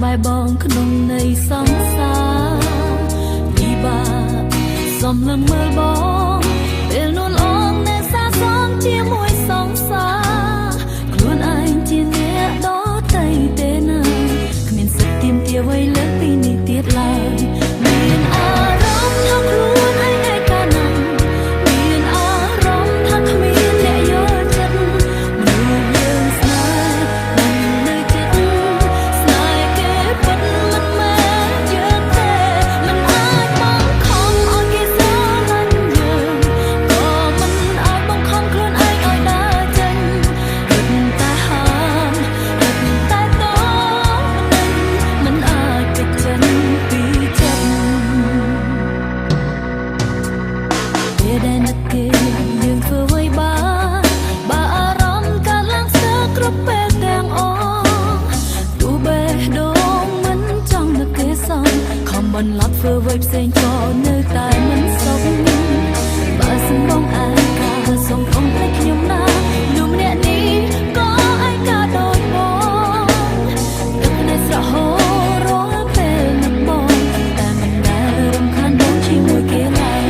បាយបងក្នុងនៃសង្សារពិបាកសំលឹងមើលបងពេលនួនអងនៅសាសងជាមួយសង្សារខ្លួនឯងជាអ្នកដទៃទេណាគ្មានសិទ្ធិទាមទារអ្វីលើពីនេះទៀតឡើយមានអារម្មណ៍ថាខ្លួនឯងឯកាណាស់មានអារម្មណ៍ថាគ្មានអ្នកយល់ចិត្តមនុស្សយើងស្នេហ៍មិននៅចិត្តស្នេហ៍គេពិតមិនមែនយើងទេមិនអាចបង្ខំឲ្យគេស្រឡាញ់យើងក៏មិនអាចបង្ខំខ្លួនឯងឲ្យដើរចេញគិតតែហាមគិតតែតមិនអាចទៅចេញពីចិត្តពេលដែលនឹកគេយើងធ្វើអ្វីបើអារម្មណ៍កើតឡើងស្ទើរគ្រប់ពេលទាំងអស់ទោះបេះដូងមិនចង់នឹកគេសោះខំបន្លប់ធ្វើអ្វីផ្សេងក៏នៅតែមិនសុខបើសិនបងឯកាសុំកុំភ្លេចខ្ញុំណាលុំម្នាក់នេះក៏ឯកាដូចបងទឹកភ្នែកស្រក់ហូររាល់ពេលនឹកបងតែមិនដែលរំខានបងជាមួយគេឡើយ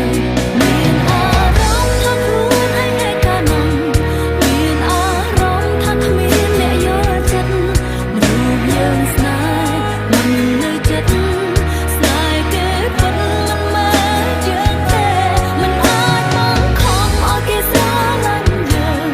មានអារម្មណ៍ថាខ្លួនឯងឯកាណាស់មានអារម្មណ៍ថាគ្មានអ្នកយល់ចិត្តមនុស្សយើងស្នេហ៍មិននៅចិត្តស្នេហ៍គេពិតមិនមែនយើងទេមិនអាចបង្ខំឲ្យគេស្រឡាញ់យើង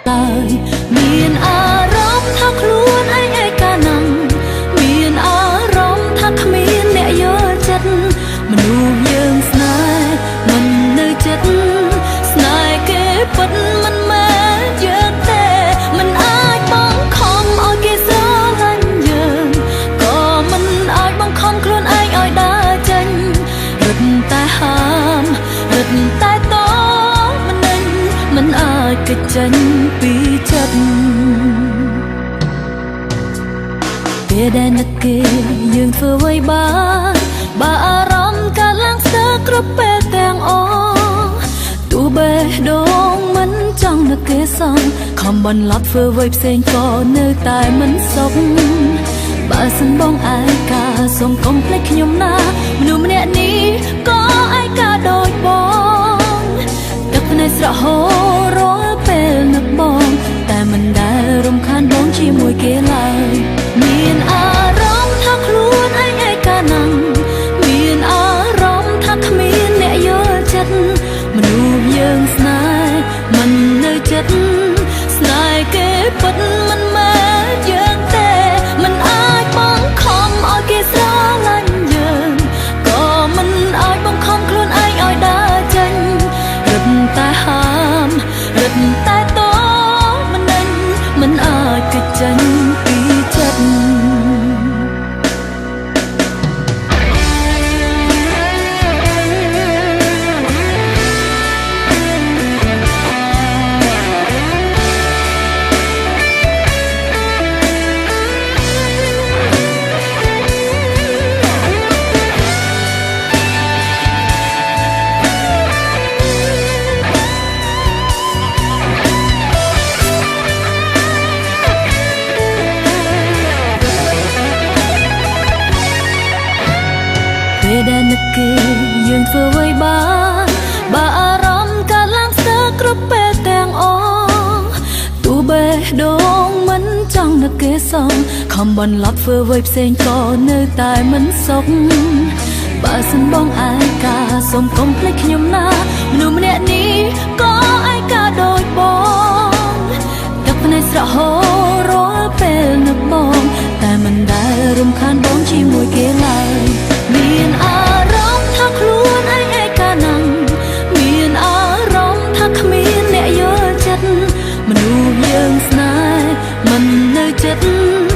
ឡើយមានអារម្មណ៍ថាខ្លួនឯងឯកាណាំងមានអារម្មណ៍ថាគ្មានអ្នកយល់ចិត្តមនុស្សយើងស្នេហ៍មិននៅចិត្តស្នេហ៍គេពិតមិនមែនយើងទេមិនអាចបង្ខំឲ្យគេស្រឡាញ់យើងក៏មិនអាចបង្ខំខ្លួនឯងឲ្យដើរចេញរត់តែហាមរត់តែតមិនអាចគេចចេញពីចិត្តពេលដែលនឹកគេយើងធ្វើអ្វីបានបើអារម្មណ៍កើតឡើងស្ទើរគ្រប់ពេលទាំងអស់ទោះបេះដូងមិនចង់នឹកគេសោះខំបន្លប់ធ្វើអ្វីផ្សេងក៏នៅតែមិនសុខបើសិនបងឯកាសូមកុំភ្លេចខ្ញុំណាមនុស្សម្នាក់នេះក៏ឯកាដូចបងទឹកភ្នែកស្រក់ហូររាល់ពេលនឹកបងតែមិនដែលរំខានបងជាមួយគេឡើយមានអារម្មណ៍ថាខ្លួនឯងឯកាណាំងមានអារម្មណ៍ថាគ្មានអ្នកយល់ចិត្តមនុស្សយើងស្នេហ៍មិននៅចិត្តស្នេហ៍គេពិតមិនមែនយើងទេមិនអាចបង្ខំឲ្យគេស្រឡាញ់យើងក៏មិនអាចបង្ខំខ្លួនឯងឲ្យដើរចេញរត់តែហាមរត់តែតមិនអាចគេចចេញពីចិត្តពេលដែលនឹកគេយើងធ្វើអ្វីបានបើអារម្មណ៍កើតឡើងស្ទើរគ្រប់ពេលទាំងអស់ទោះបេះដូងមិនចង់នឹកគេសោះខំបន្លប់ធ្វើអ្វីផ្សេងក៏នៅតែមិនសុខបើសិនបងឯកាសូមកុំភ្លេចខ្ញុំណាមនុស្សម្នាក់នេះក៏ឯកាដូចបងទឹកភ្នែកស្រក់ហូររាល់ពេលនឹកបងតែមិនដែលរំខានបងជាមួយគេឡើយមានអារម្មណ៍ថាខ្លួនឯងឯកាណាំងមានអារម្មណ៍ថាគ្មានអ្នកយល់ចិត្តមនុស្សយើងស្នេហ៍មិននៅចិត្ត